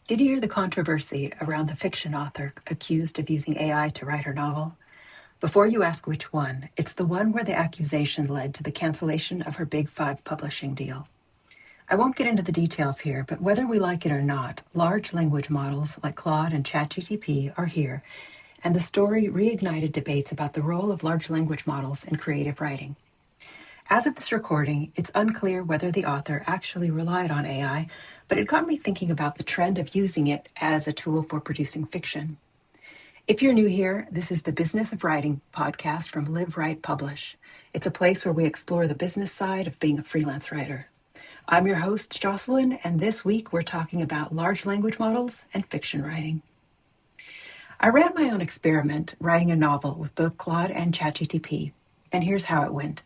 Did you hear the controversy around the fiction author accused of using AI to write her novel? Before you ask which one, it's the one where the accusation led to the cancellation of her Big Five publishing deal. I won't get into the details here, but whether we like it or not, large language models like Claude and ChatGPT are here, and the story reignited debates about the role of large language models in creative writing. As of this recording, it's unclear whether the author actually relied on AI, but it got me thinking about the trend of using it as a tool for producing fiction. If you're new here, this is the Business of Writing podcast from Live, Write, Publish. It's a place where we explore the business side of being a freelance writer. I'm your host, Jocelyn, and this week we're talking about large language models and fiction writing. I ran my own experiment writing a novel with both Claude and ChatGPT, and here's how it went.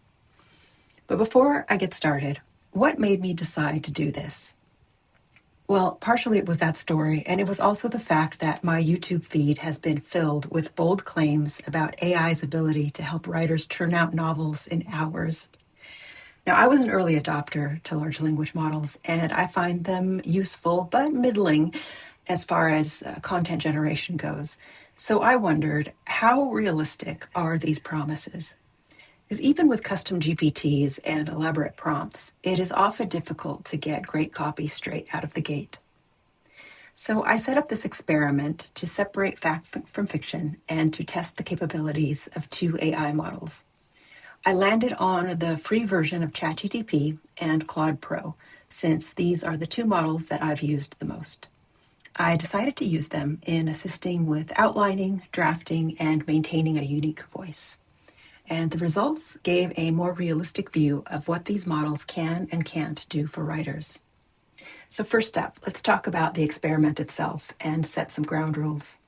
But before I get started, what made me decide to do this? Well, partially it was that story, and it was also the fact that my YouTube feed has been filled with bold claims about AI's ability to help writers churn out novels in hours. Now, I was an early adopter to large language models, and I find them useful but middling as far as content generation goes. So I wondered, how realistic are these promises? Because even with custom GPTs and elaborate prompts, it is often difficult to get great copy straight out of the gate. So I set up this experiment to separate fact from fiction and to test the capabilities of two AI models. I landed on the free version of ChatGPT and Claude Pro, since these are the two models that I've used the most. I decided to use them in assisting with outlining, drafting, and maintaining a unique voice. And the results gave a more realistic view of what these models can and can't do for writers. So first up, let's talk about the experiment itself and set some ground rules.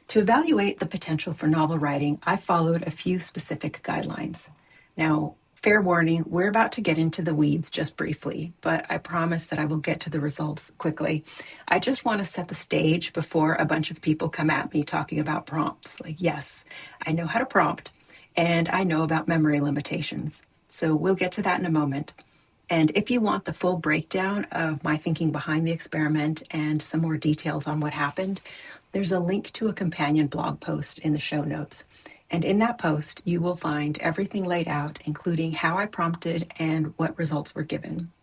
To evaluate the potential for novel writing, I followed a few specific guidelines. Now, fair warning, we're about to get into the weeds just briefly, but I promise that I will get to the results quickly. I just want to set the stage before a bunch of people come at me talking about prompts. Like, yes, I know how to prompt, and I know about memory limitations. So we'll get to that in a moment. And if you want the full breakdown of my thinking behind the experiment and some more details on what happened, there's a link to a companion blog post in the show notes. And in that post, you will find everything laid out, including how I prompted and what results were given.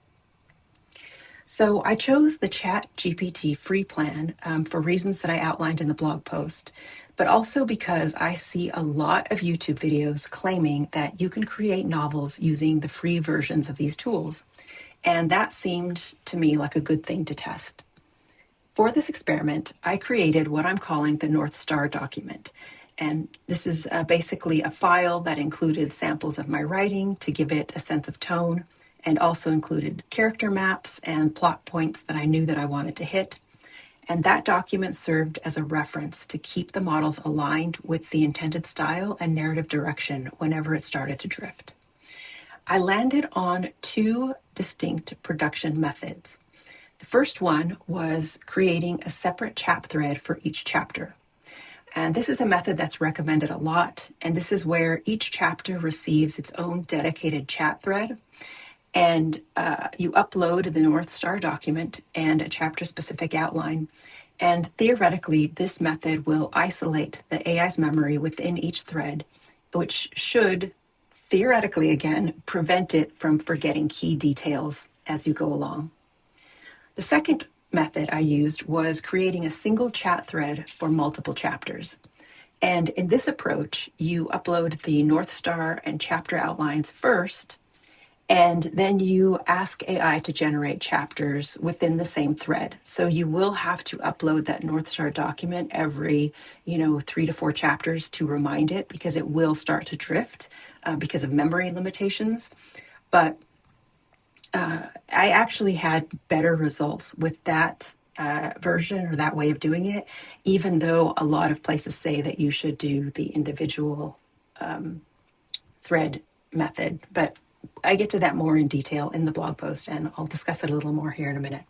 So I chose the ChatGPT free plan for reasons that I outlined in the blog post, but also because I see a lot of YouTube videos claiming that you can create novels using the free versions of these tools. And that seemed to me like a good thing to test. For this experiment, I created what I'm calling the North Star document. And this is basically a file that included samples of my writing to give it a sense of tone, and also included character maps and plot points that I knew that I wanted to hit. And that document served as a reference to keep the models aligned with the intended style and narrative direction whenever it started to drift. I landed on two distinct production methods. The first one was creating a separate chat thread for each chapter. And this is a method that's recommended a lot, and this is where each chapter receives its own dedicated chat thread. And you upload the North Star document and a chapter-specific outline. And theoretically, this method will isolate the AI's memory within each thread, which should, theoretically again, prevent it from forgetting key details as you go along. The second method I used was creating a single chat thread for multiple chapters. And in this approach, you upload the North Star and chapter outlines first, and then you ask AI to generate chapters within the same thread. So you will have to upload that North Star document every, 3 to 4 chapters to remind it, because it will start to drift because of memory limitations. But I actually had better results with that version or that way of doing it, even though a lot of places say that you should do the individual thread method. But I get to that more in detail in the blog post, and I'll discuss it a little more here in a minute.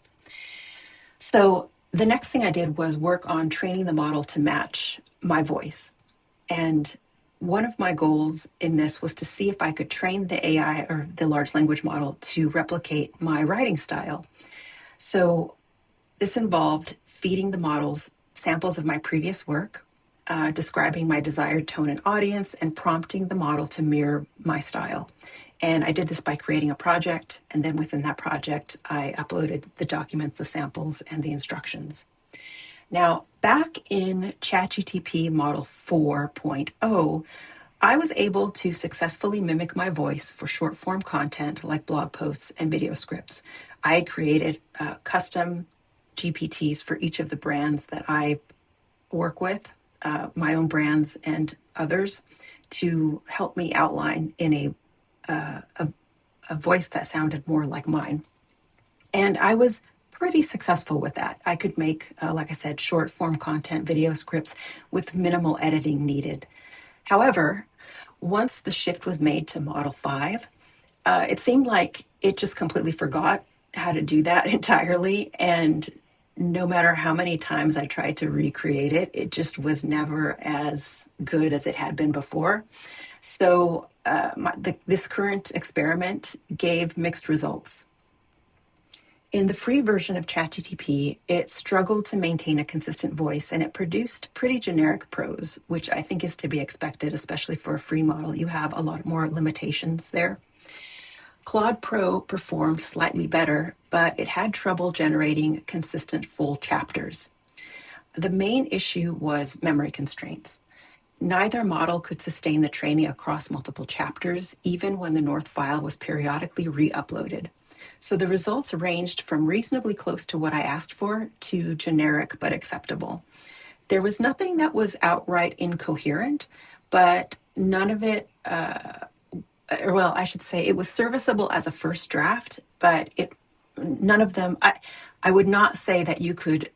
So the next thing I did was work on training the model to match my voice. And one of my goals in this was to see if I could train the AI or the large language model to replicate my writing style. So This involved feeding the models samples of my previous work, describing my desired tone and audience, and prompting the model to mirror my style. And I did this by creating a project, and then within that project, I uploaded the documents, the samples, and the instructions. Now, back in ChatGTP Model 4.0, I was able to successfully mimic my voice for short form content like blog posts and video scripts. I created custom GPTs for each of the brands that I work with, my own brands and others, to help me outline in a voice that sounded more like mine. And I was pretty successful with that. I could make, like I said, short form content, video scripts with minimal editing needed. However, once the shift was made to Model 5, it seemed like it just completely forgot how to do that entirely. And no matter how many times I tried to recreate it, it just was never as good as it had been before. So this current experiment gave mixed results. In the free version of ChatGTP, it struggled to maintain a consistent voice and it produced pretty generic prose, which I think is to be expected, especially for a free model. You have a lot more limitations there. Claude Pro performed slightly better, but it had trouble generating consistent full chapters. The main issue was memory constraints. Neither model could sustain the training across multiple chapters, even when the North file was periodically re-uploaded. So the results ranged from reasonably close to what I asked for to generic but acceptable. There was nothing that was outright incoherent, but none of it, well, I should say it was serviceable as a first draft, but none of them, I would not say that you could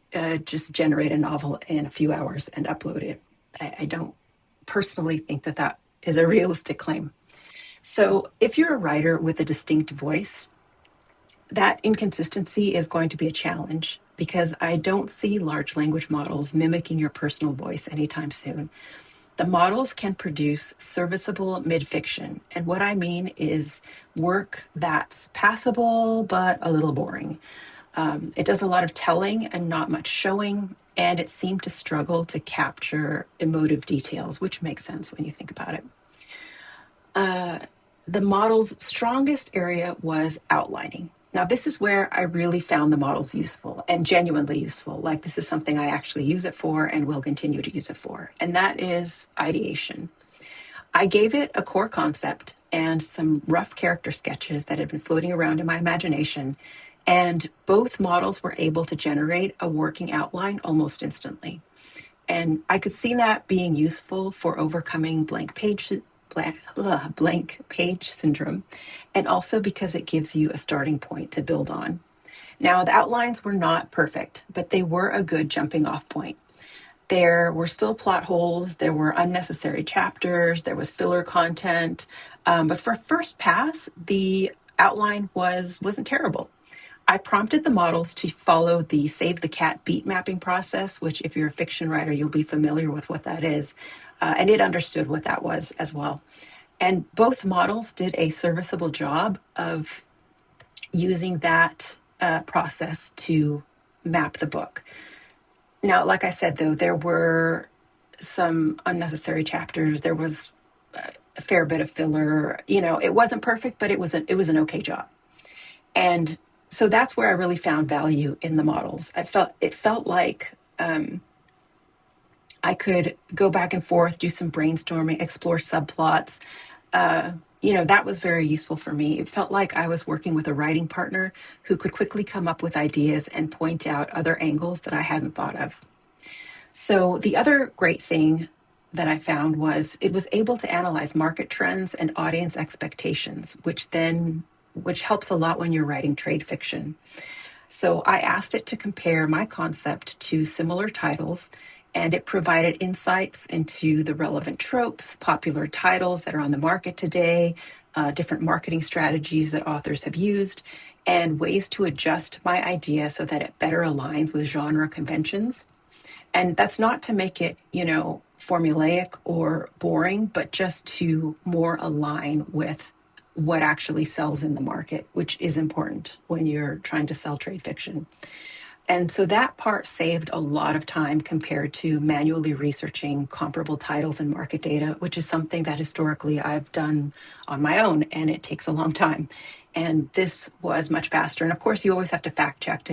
just generate a novel in a few hours and upload it. I don't personally think that that is a realistic claim. So if you're a writer with a distinct voice, that inconsistency is going to be a challenge because I don't see large language models mimicking your personal voice anytime soon. The models can produce serviceable mid-fiction, and what I mean is work that's passable but a little boring. It does a lot of telling and not much showing, and it seemed to struggle to capture emotive details, which makes sense when you think about it. The model's strongest area was outlining. Now, this is where I really found the models useful and genuinely useful. Like, this is something I actually use it for and will continue to use it for, and that is ideation. I gave it a core concept and some rough character sketches that had been floating around in my imagination, and both models were able to generate a working outline almost instantly. And I could see that being useful for overcoming blank page syndrome, and also because it gives you a starting point to build on. Now, the outlines were not perfect, but they were a good jumping off point. There were still plot holes, there were unnecessary chapters, there was filler content, but for first pass, the outline wasn't terrible. I prompted the models to follow the Save the Cat beat mapping process, which if you're a fiction writer, you'll be familiar with what that is. And it understood what that was as well. And both models did a serviceable job of using that process to map the book. Now, like I said, though, there were some unnecessary chapters. There was a fair bit of filler. You know, it wasn't perfect, but it was an okay job. And so that's where I really found value in the models. It felt like I could go back and forth, do some brainstorming, explore subplots. That was very useful for me. It felt like I was working with a writing partner who could quickly come up with ideas and point out other angles that I hadn't thought of. So the other great thing that I found was it was able to analyze market trends and audience expectations, which helps a lot when you're writing trade fiction. So I asked it to compare my concept to similar titles, and it provided insights into the relevant tropes, popular titles that are on the market today, different marketing strategies that authors have used, and ways to adjust my idea so that it better aligns with genre conventions. And that's not to make it, formulaic or boring, but just to more align with what actually sells in the market, which is important when you're trying to sell trade fiction. And so that part saved a lot of time compared to manually researching comparable titles and market data, which is something that historically I've done on my own, and it takes a long time. And this was much faster. And of course, you always have to fact check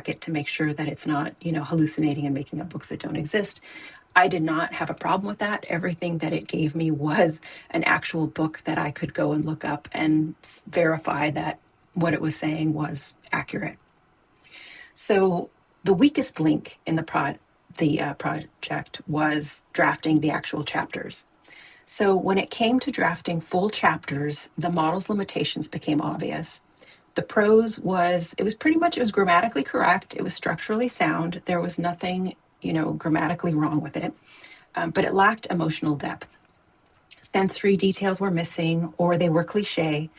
it to make sure that it's not, hallucinating and making up books that don't exist. I did not have a problem with that. Everything that it gave me was an actual book that I could go and look up and verify that what it was saying was accurate. So the weakest link in the project was drafting the actual chapters. So when it came to drafting full chapters, the model's limitations became obvious. The prose it was grammatically correct. It was structurally sound. There was nothing, grammatically wrong with it, but it lacked emotional depth. Sensory details were missing, or they were cliche.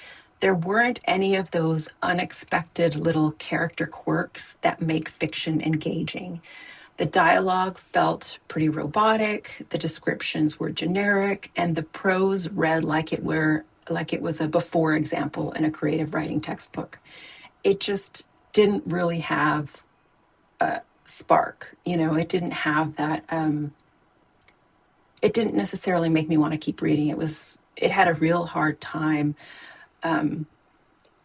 There weren't any of those unexpected little character quirks that make fiction engaging. The dialogue felt pretty robotic, the descriptions were generic, and the prose read like it was a before example in a creative writing textbook. It just didn't really have a spark. It didn't have that. It didn't necessarily make me want to keep reading. It had a real hard time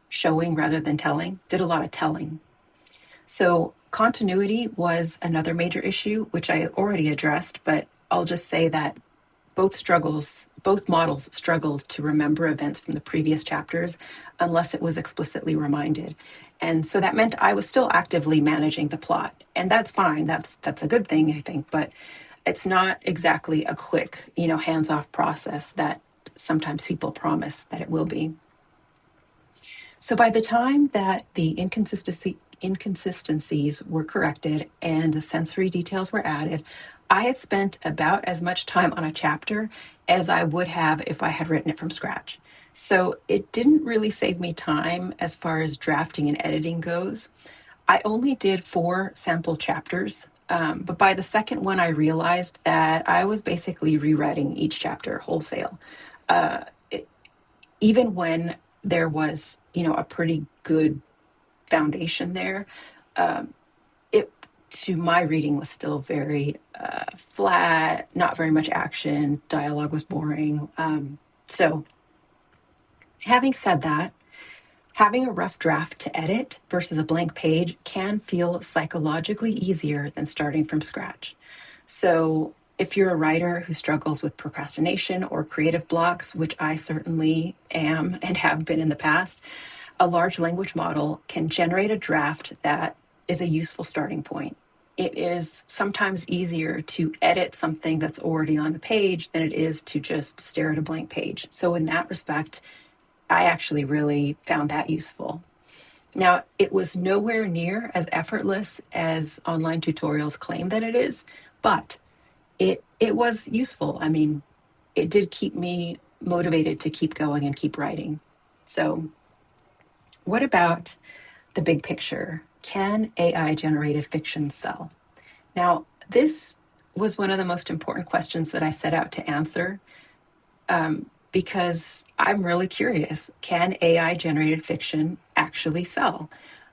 showing rather than telling. Did a lot of telling. So continuity was another major issue, which I already addressed, but I'll just say that both models struggled to remember events from the previous chapters unless it was explicitly reminded. And so that meant I was still actively managing the plot. And that's fine. That's a good thing, I think, but it's not exactly a quick, hands-off process that sometimes people promise that it will be. So by the time that the inconsistencies were corrected and the sensory details were added, I had spent about as much time on a chapter as I would have if I had written it from scratch. So it didn't really save me time as far as drafting and editing goes. I only did 4 sample chapters, but by the second one, I realized that I was basically rewriting each chapter wholesale. Even when there was, a pretty good foundation there, it to my reading was still very flat, not very much action, dialogue was boring. So having said that, having a rough draft to edit versus a blank page can feel psychologically easier than starting from scratch. So if you're a writer who struggles with procrastination or creative blocks, which I certainly am and have been in the past, a large language model can generate a draft that is a useful starting point. It is sometimes easier to edit something that's already on the page than it is to just stare at a blank page. So in that respect, I actually really found that useful. Now, it was nowhere near as effortless as online tutorials claim that it is, but it was useful. I mean, it did keep me motivated to keep going and keep writing. So, what about the big picture? Can AI generated fiction sell? Now, this was one of the most important questions that I set out to answer, because I'm really curious. Can AI generated fiction actually sell?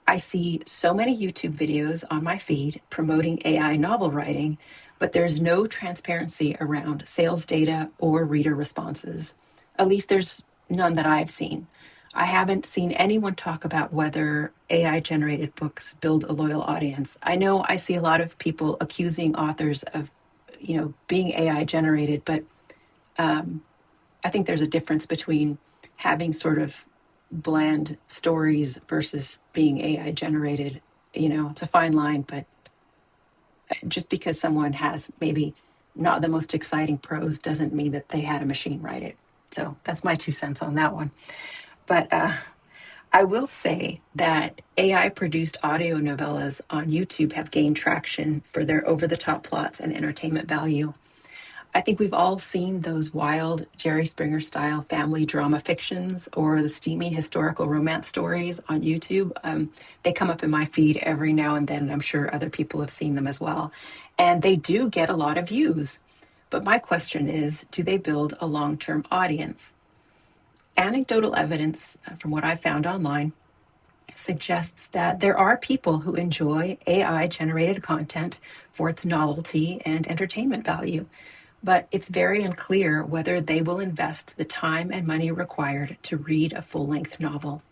I see so many YouTube videos on my feed promoting AI novel writing, but there's no transparency around sales data or reader responses. At least there's none that I've seen. I haven't seen anyone talk about whether AI generated books build a loyal audience. I know I see a lot of people accusing authors of, being AI generated, but I think there's a difference between having sort of bland stories versus being AI generated. It's a fine line, but just because someone has maybe not the most exciting prose doesn't mean that they had a machine write it. So that's my 2 cents on that one. But I will say that AI produced audio novellas on YouTube have gained traction for their over the top plots and entertainment value. I think we've all seen those wild Jerry Springer style family drama fictions or the steamy historical romance stories on YouTube. They come up in my feed every now and then, and I'm sure other people have seen them as well. And they do get a lot of views. But my question is, do they build a long term audience? Anecdotal evidence from what I found online suggests that there are people who enjoy AI generated content for its novelty and entertainment value, but it's very unclear whether they will invest the time and money required to read a full length novel.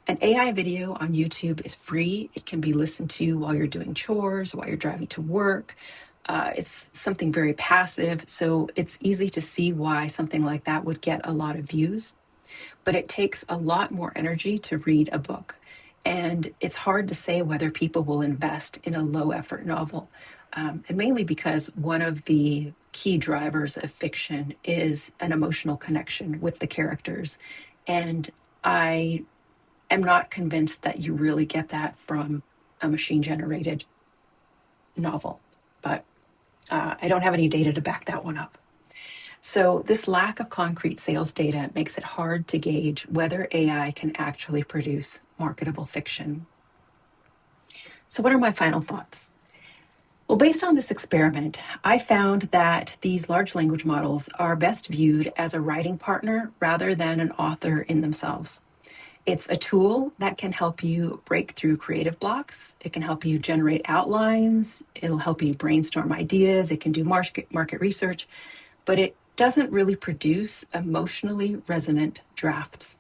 An AI video on YouTube is free. It can be listened to while you're doing chores, while you're driving to work. It's something very passive, so it's easy to see why something like that would get a lot of views. But it takes a lot more energy to read a book. And it's hard to say whether people will invest in a low effort novel. And mainly because one of the key drivers of fiction is an emotional connection with the characters. And I am not convinced that you really get that from a machine generated novel. But I don't have any data to back that one up. So, this lack of concrete sales data makes it hard to gauge whether AI can actually produce marketable fiction. So, what are my final thoughts? Well, based on this experiment, I found that these large language models are best viewed as a writing partner rather than an author in themselves. It's a tool that can help you break through creative blocks. It can help you generate outlines. It'll help you brainstorm ideas. It can do market research, but it doesn't really produce emotionally resonant drafts.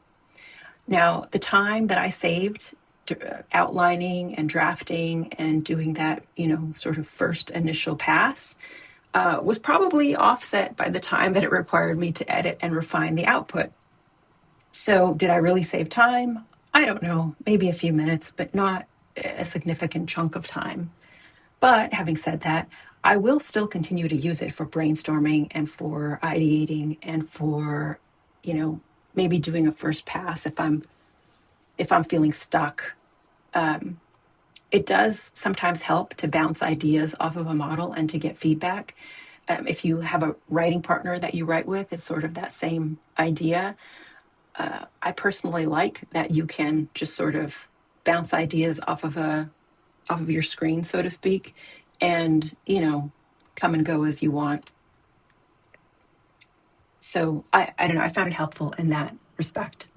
Now, the time that I saved outlining and drafting and doing that, sort of first initial pass was probably offset by the time that it required me to edit and refine the output. So, did I really save time? I don't know, maybe a few minutes, but not a significant chunk of time. But having said that, I will still continue to use it for brainstorming and for ideating and for, maybe doing a first pass if I'm feeling stuck. It does sometimes help to bounce ideas off of a model and to get feedback. If you have a writing partner that you write with, it's sort of that same idea. I personally like that you can just sort of bounce ideas off of your screen, so to speak, and come and go as you want. So I don't know. I found it helpful in that respect.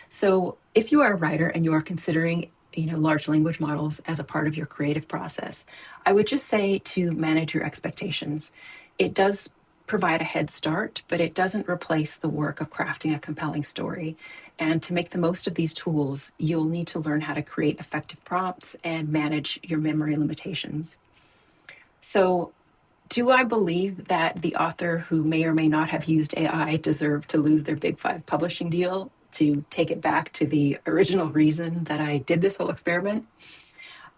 So if you are a writer and you are considering large language models as a part of your creative process, I would just say to manage your expectations. It does provide a head start, but it doesn't replace the work of crafting a compelling story. And to make the most of these tools, you'll need to learn how to create effective prompts and manage your memory limitations. So, do I believe that the author who may or may not have used AI deserved to lose their Big Five publishing deal? To take it back to the original reason that I did this whole experiment.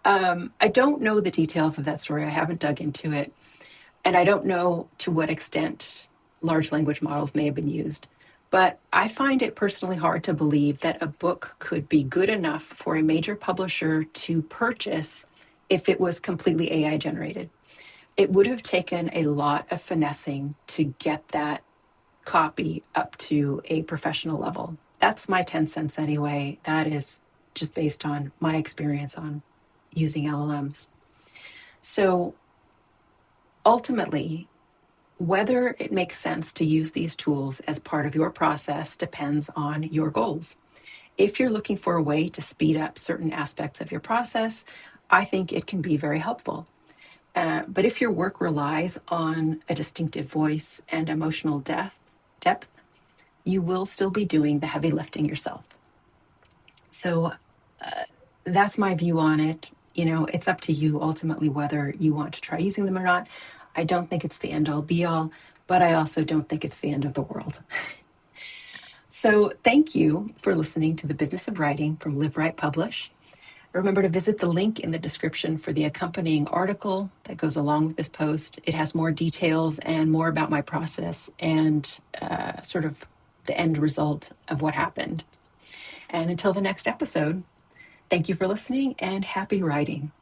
I don't know the details of that story. I haven't dug into it. And I don't know to what extent large language models may have been used. But I find it personally hard to believe that a book could be good enough for a major publisher to purchase if it was completely AI generated. It would have taken a lot of finessing to get that copy up to a professional level. That's my 10 cents anyway. That is just based on my experience on using LLMs. So ultimately, whether it makes sense to use these tools as part of your process depends on your goals. If you're looking for a way to speed up certain aspects of your process, I think it can be very helpful. But if your work relies on a distinctive voice and emotional depth, you will still be doing the heavy lifting yourself. So that's my view on it. It's up to you ultimately whether you want to try using them or not. I don't think it's the end all be all, but I also don't think it's the end of the world. So thank you for listening to The Business of Writing from Live Write Publish. Remember to visit the link in the description for the accompanying article that goes along with this post. It has more details and more about my process and sort of the end result of what happened. And until the next episode, thank you for listening and happy writing.